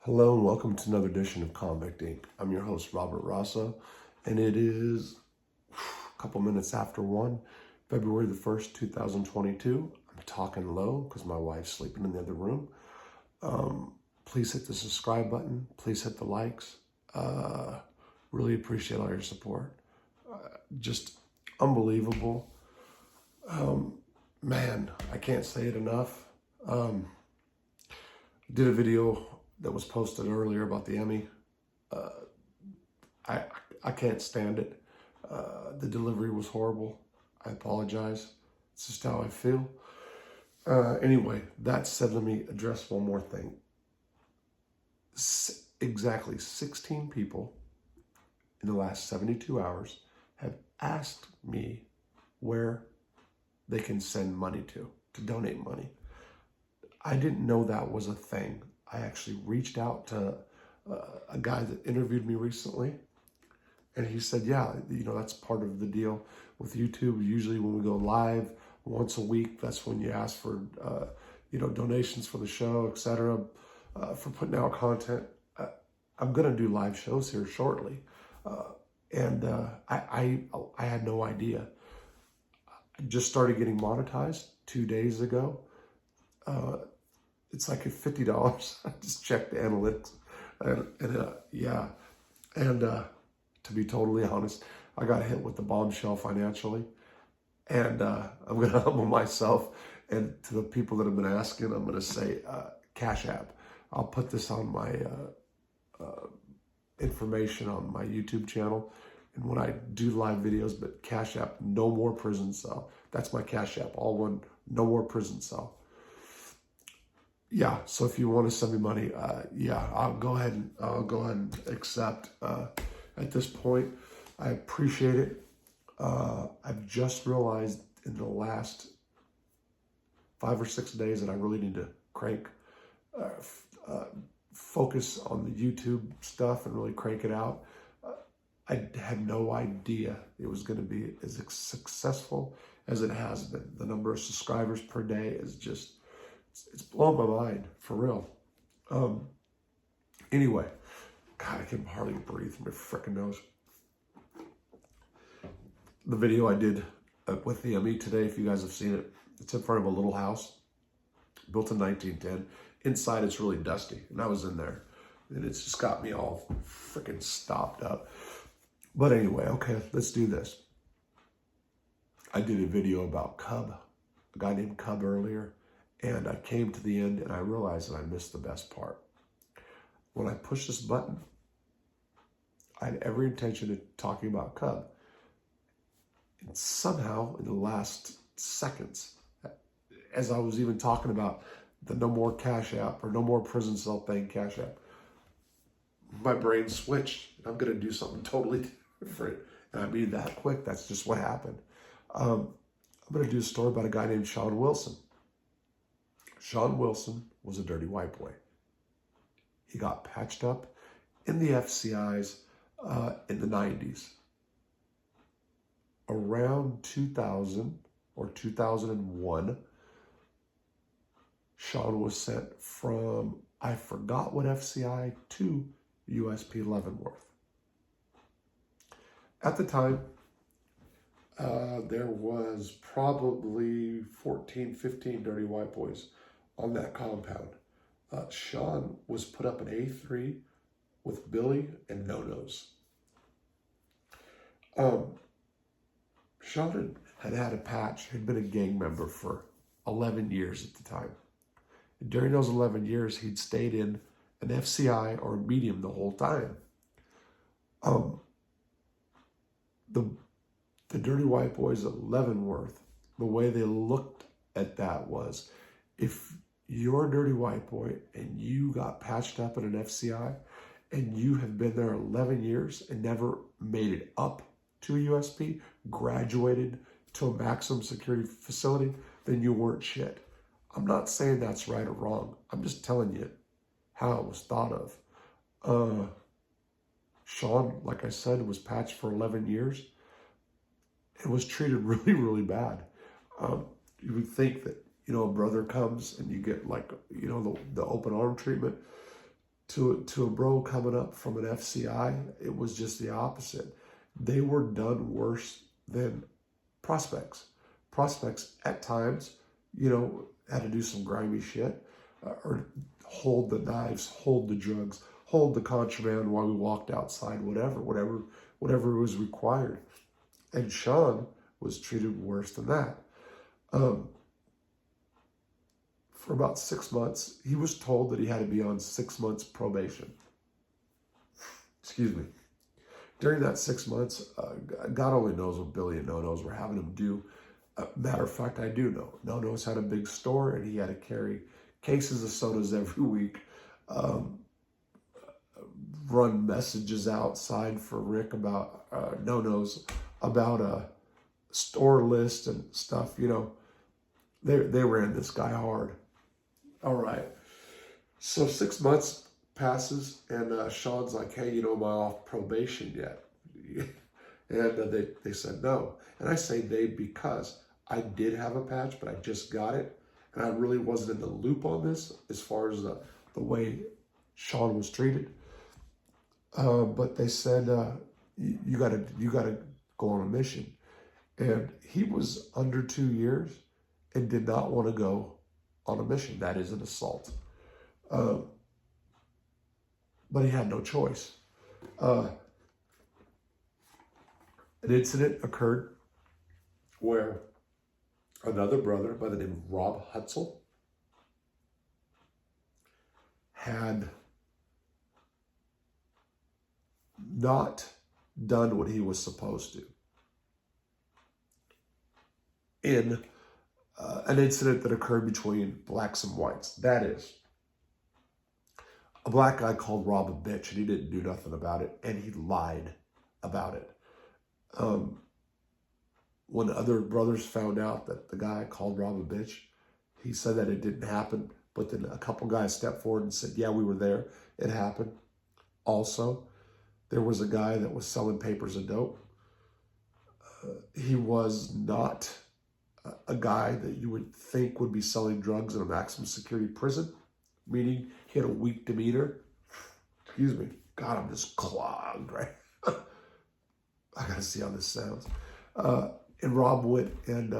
Hello and welcome to another edition of Convict Inc. I'm your host, Robert Rosso, and it is a couple minutes after 1, February the 1st, 2022. I'm talking low because my wife's sleeping in the other room. Please hit the subscribe button. Please hit the likes. Really appreciate all your support. Just unbelievable. Man, I can't say it enough. Did a video that was posted earlier about the Emmy. I can't stand it. The delivery was horrible. I apologize. It's just how I feel. Anyway, that said, let me address one more thing. Exactly 16 people in the last 72 hours have asked me where they can send money to donate money. I didn't know that was a thing. I actually reached out to a guy that interviewed me recently, and he said, yeah, that's part of the deal with YouTube. Usually when we go live once a week, that's when you ask for, donations for the show, etc., for putting out content. I'm going to do live shows here shortly. I had no idea. I just started getting monetized 2 days ago. It's like at $50. I just checked the analytics, and to be totally honest, I got hit with the bombshell financially, and I'm gonna humble myself. And to the people that have been asking, I'm gonna say Cash App. I'll put this on my information on my YouTube channel, and when I do live videos. But Cash App, no more prison cell. That's my Cash App, all one. No more prison cell. Yeah, so if you want to send me money, I'll go ahead and accept. At this point, I appreciate it. I've just realized in the last 5 or 6 days that I really need to crank, focus on the YouTube stuff and really crank it out. I had no idea it was going to be as successful as it has been. The number of subscribers per day is just, it's blowing my mind, for real. Anyway, God, I can hardly breathe from my freaking nose. The video I did with the Emmy today, if you guys have seen it, it's in front of a little house built in 1910. Inside, it's really dusty, and I was in there, and it's just got me all freaking stopped up. But anyway, okay, let's do this. I did a video about Cub, a guy named Cub earlier. And I came to the end and I realized that I missed the best part. When I pushed this button, I had every intention of talking about Cub. And somehow in the last seconds, as I was even talking about the no more Cash App or no more prison cell thing, Cash App, my brain switched. I'm going to do something totally different. And I mean that quick. That's just what happened. I'm going to do a story about a guy named Sean Wilson. Sean Wilson was a dirty white boy. He got patched up in the FCIs in the 90s. Around 2000 or 2001, Sean was sent from, I forgot what FCI, to USP Leavenworth. At the time, there was probably 14, 15 dirty white boys on that compound. Sean was put up in A3 with Billy and No-Nos. Sean had a patch, had been a gang member for 11 years at the time. And during those 11 years, he'd stayed in an FCI or a medium the whole time. The dirty white boys at Leavenworth, the way they looked at that was, if you're a dirty white boy and you got patched up in an FCI and you have been there 11 years and never made it up to a USP, graduated to a maximum security facility, then you weren't shit. I'm not saying that's right or wrong. I'm just telling you how it was thought of. Sean, like I said, was patched for 11 years and was treated really, really bad. You would think that, a brother comes and you get like, the open arm treatment. To a bro coming up from an FCI, it was just the opposite. They were done worse than prospects. Prospects at times, had to do some grimy shit, or hold the knives, hold the drugs, hold the contraband while we walked outside, whatever was required. And Sean was treated worse than that. For about 6 months, he was told that he had to be on 6 months probation. Excuse me. During that 6 months, God only knows what Billy and No-Nos were having him do. Matter of fact, I do know. No-Nos had a big store, and he had to carry cases of sodas every week, run messages outside for Rick about No-Nos, about a store list and stuff. They ran this guy hard. All right. So 6 months passes, and Sean's like, hey, am I off probation yet? And they said no. And I say they because I did have a patch, but I just got it. And I really wasn't in the loop on this as far as the way Sean was treated. But they said, you gotta go on a mission. And he was under 2 years and did not want to go on a mission. That is an assault. But he had no choice. An incident occurred where another brother by the name of Rob Hutzel had not done what he was supposed to in an incident that occurred between blacks and whites. That is, a black guy called Rob a bitch, and he didn't do nothing about it, and he lied about it. When other brothers found out that the guy called Rob a bitch, he said that it didn't happen, but then a couple guys stepped forward and said, yeah, we were there. It happened. Also, there was a guy that was selling papers of dope. He was not a guy that you would think would be selling drugs in a maximum security prison, meaning he had a weak demeanor. Excuse me. God, I'm just clogged, right? I gotta see how this sounds. And Rob went and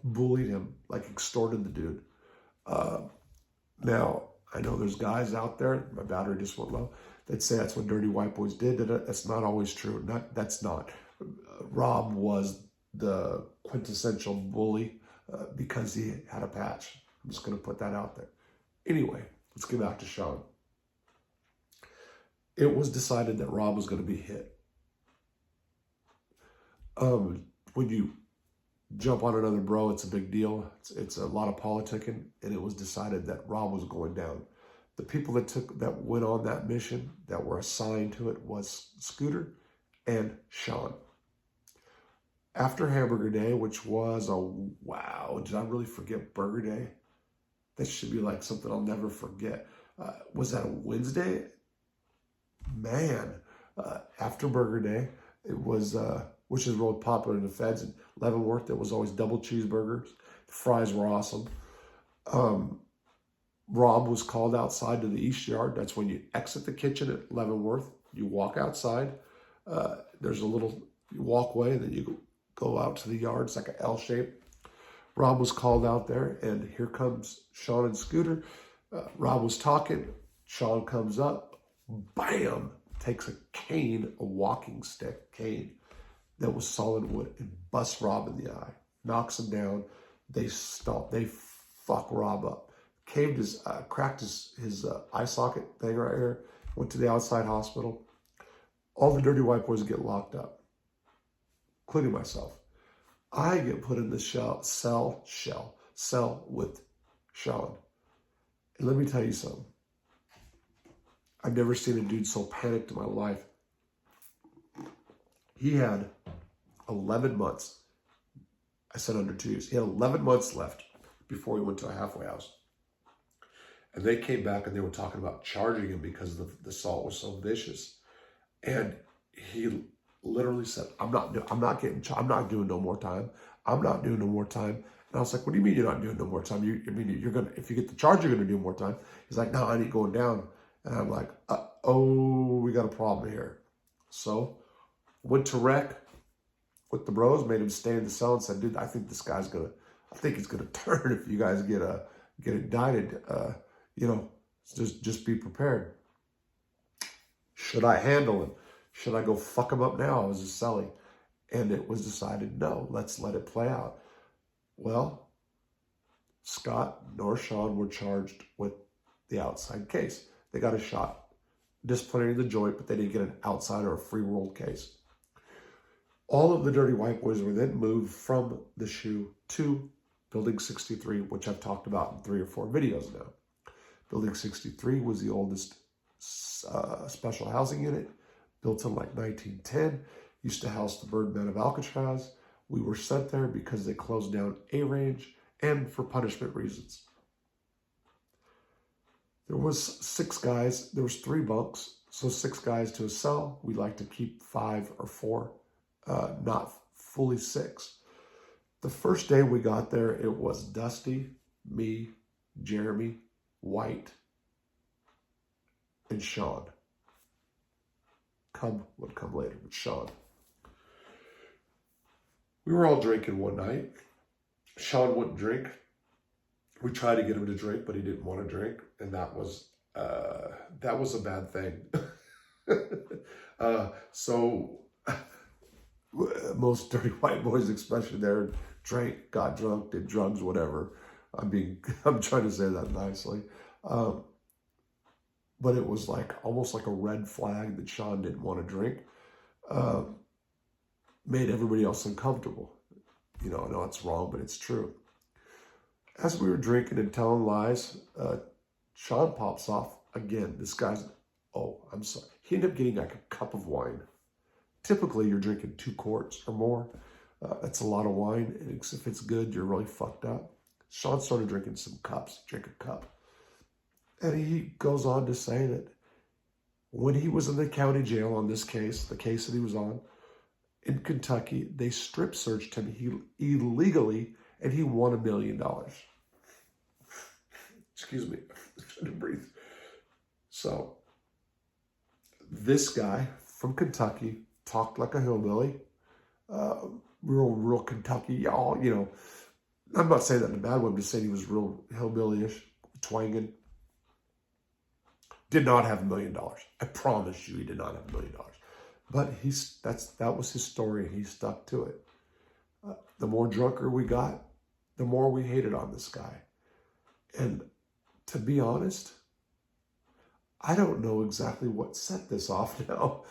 bullied him, extorted the dude. Now, I know there's guys out there, my battery just went low, that say that's what dirty white boys did. That's not always true. That's not. Rob was the quintessential bully because he had a patch. I'm just going to put that out there. Anyway, let's get back to Sean. It was decided that Rob was going to be hit. When you jump on another bro, it's a big deal. It's a lot of politicking, and it was decided that Rob was going down. The people that went on that mission, that were assigned to it, was Scooter and Sean. After Hamburger Day, which was wow, did I really forget Burger Day? That should be like something I'll never forget. Was that a Wednesday? Man, after Burger Day, it was, which is real popular in the feds. In Leavenworth, it was always double cheeseburgers. The fries were awesome. Rob was called outside to the East Yard. That's when you exit the kitchen at Leavenworth. You walk outside. There's a little walkway, and then you go out to the yard. It's like an L shape. Rob was called out there, and here comes Sean and Scooter. Rob was talking. Sean comes up, bam, takes a cane, a walking stick cane that was solid wood, and busts Rob in the eye, knocks him down. They stop. They fuck Rob up. Cracked his eye socket thing right here. Went to the outside hospital. All the dirty white boys get locked up, including myself. I get put in the cell with Sean. And let me tell you something. I've never seen a dude so panicked in my life. He had 11 months. I said under 2 years. He had 11 months left before he went to a halfway house. And they came back and they were talking about charging him because the assault was so vicious. And he literally said, I'm not doing no more time. I'm not doing no more time. And I was like, what do you mean you're not doing no more time? You're gonna, if you get the charge, you're gonna do more time. He's like, no, I ain't going down. And I'm like, oh, we got a problem here. So went to rec with the bros, made him stay in the cell, and said, dude, I think he's gonna turn if you guys get indicted. Just be prepared. Should I handle him? Should I go fuck him up now? I was just cellie. And it was decided, no, let's let it play out. Well, Scott nor Sean were charged with the outside case. They got a shot, disciplinary in the joint, but they didn't get an outside or a free world case. All of the dirty white boys were then moved from the SHU to Building 63, which I've talked about in 3 or 4 videos now. Building 63 was the oldest special housing unit, built in like 1910, used to house the Birdmen of Alcatraz. We were sent there because they closed down A Range and for punishment reasons. There was 6 guys, there was 3 bunks, so 6 guys to a cell. We like to keep 5 or 4, not fully 6. The first day we got there, it was Dusty, me, Jeremy, White, and Sean. Would come later, but Sean. We were all drinking one night. Sean wouldn't drink. We tried to get him to drink, but he didn't want to drink, and that was a bad thing. So most dirty white boys, especially there, drank, got drunk, did drugs, whatever. I'm trying to say that nicely. But it was almost like a red flag that Sean didn't want to drink. Made everybody else uncomfortable. I know it's wrong, but it's true. As we were drinking and telling lies, Sean pops off again. This guy's, I'm sorry. He ended up getting a cup of wine. Typically, you're drinking 2 quarts or more. That's a lot of wine. And if it's good, you're really fucked up. Sean started drinking some cups, drink a cup. And he goes on to say that when he was in the county jail on this case, the case that he was on, in Kentucky, they strip searched him illegally, and he won $1 million. Excuse me, I'm trying to breathe. So, this guy from Kentucky talked like a hillbilly, real Kentucky, y'all, I'm not saying that in a bad way, I'm just saying he was real hillbilly-ish, twanging. Did not have $1 million. I promise you he did not have $1 million. But that was his story, and he stuck to it. The more drunker we got, the more we hated on this guy. And to be honest, I don't know exactly what set this off now.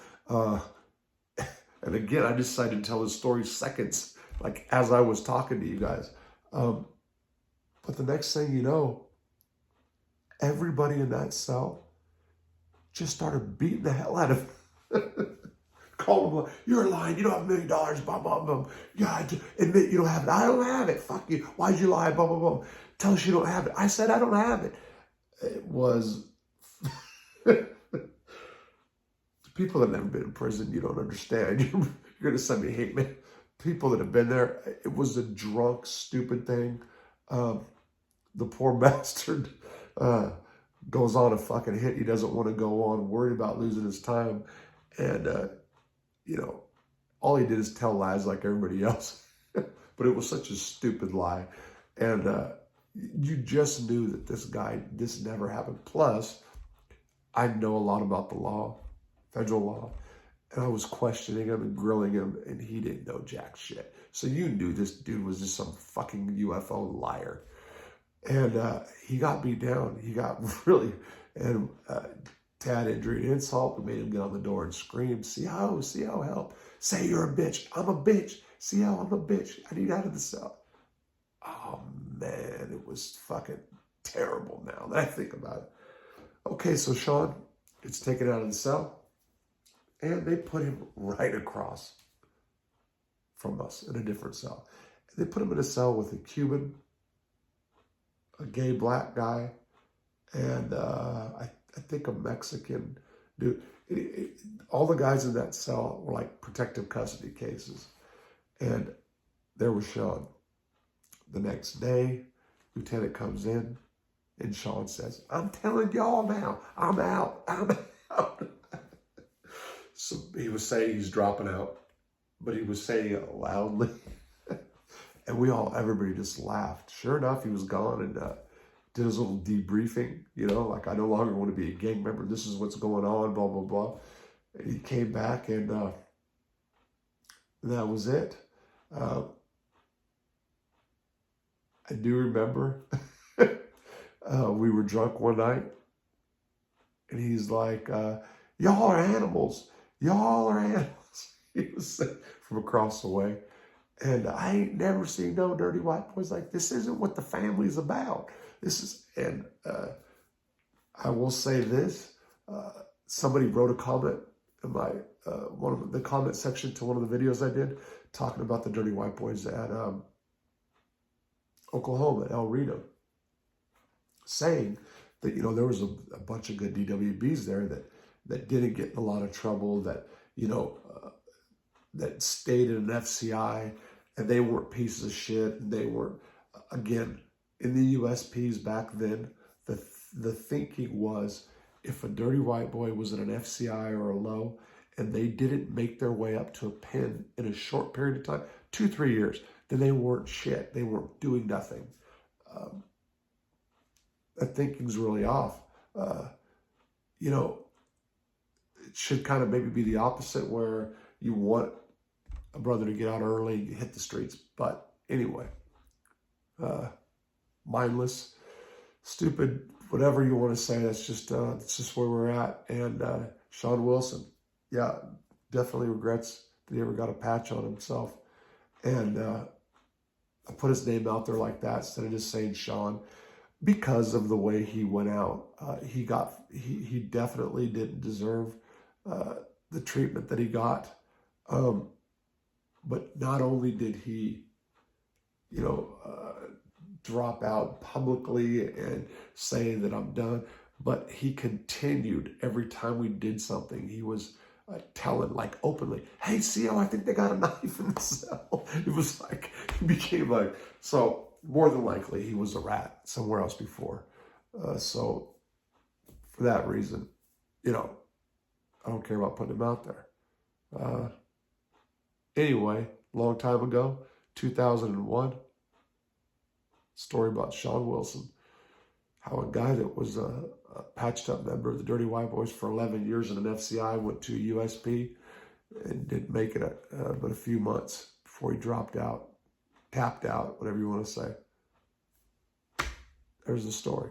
And again, I decided to tell his story seconds, as I was talking to you guys. But the next thing you know, everybody in that cell just started beating the hell out of him. Called him, you're lying, you don't have $1 million, blah, blah, blah. Yeah, admit you don't have it. I don't have it, fuck you. Why'd you lie, blah, blah, blah. Tell us you don't have it. I said I don't have it. It was, people that have never been in prison, you don't understand. You're going to send me hate mail. People that have been there, it was a drunk, stupid thing. The poor bastard goes on a fucking hit. He doesn't want to go on, worried about losing his time. And, all he did is tell lies like everybody else. But it was such a stupid lie. And you just knew that this never happened. Plus, I know a lot about the law, federal law. And I was questioning him and grilling him, and he didn't know jack shit. So you knew this dude was just some fucking UFO liar. And he got beat down. He got really, and Tad injury and insult. We made him get on the door and scream, see how help. Say you're a bitch. I'm a bitch. See how I'm a bitch. I need out of the cell. Oh, man, it was fucking terrible now that I think about it. Okay, so Sean gets taken out of the cell, and they put him right across from us in a different cell. And they put him in a cell with a Cuban, a gay black guy, and I think a Mexican dude. All the guys in that cell were like protective custody cases. And there was Sean. The next day, Lieutenant comes in and Sean says, I'm telling y'all now, I'm out, I'm out. So he was saying he's dropping out, but he was saying it loudly. And everybody just laughed. Sure enough, he was gone and did his little debriefing, like, I no longer want to be a gang member. This is what's going on, blah, blah, blah. And he came back and that was it. I do remember we were drunk one night and he's like, y'all are animals. Y'all are animals. He was saying from across the way. And I ain't never seen no dirty white boys like this. Isn't what the family's about. And I will say this. Somebody wrote a comment in one of the comment section to one of the videos I did talking about the dirty white boys at Oklahoma, El Reno, saying that, there was a bunch of good DWBs there that didn't get in a lot of trouble, that, that stayed in an FCI, and they weren't pieces of shit. And they were, again, in the USPs back then, the thinking was, if a dirty white boy was in an FCI or a low, and they didn't make their way up to a pen in a short period of time, 2-3 years, then they weren't shit. They weren't doing nothing. That thinking's really off. It should kind of maybe be the opposite, where you want a brother to get out early, hit the streets. But anyway, mindless, stupid, whatever you want to say. That's just where we're at. And Sean Wilson, yeah, definitely regrets that he ever got a patch on himself. And I put his name out there like that instead of just saying Sean, because of the way he went out. He definitely didn't deserve the treatment that he got. But not only did he, drop out publicly and saying that I'm done, but he continued every time we did something. He was telling, like, openly, hey, CO, I think they got a knife in the cell. It was like, he became like, so more than likely he was a rat somewhere else before. So for that reason, I don't care about putting him out there. Anyway, long time ago, 2001, story about Sean Wilson, how a guy that was a patched up member of the Dirty White Boys for 11 years in an FCI went to USP and didn't make it but a few months before he dropped out, tapped out, whatever you want to say. There's the story.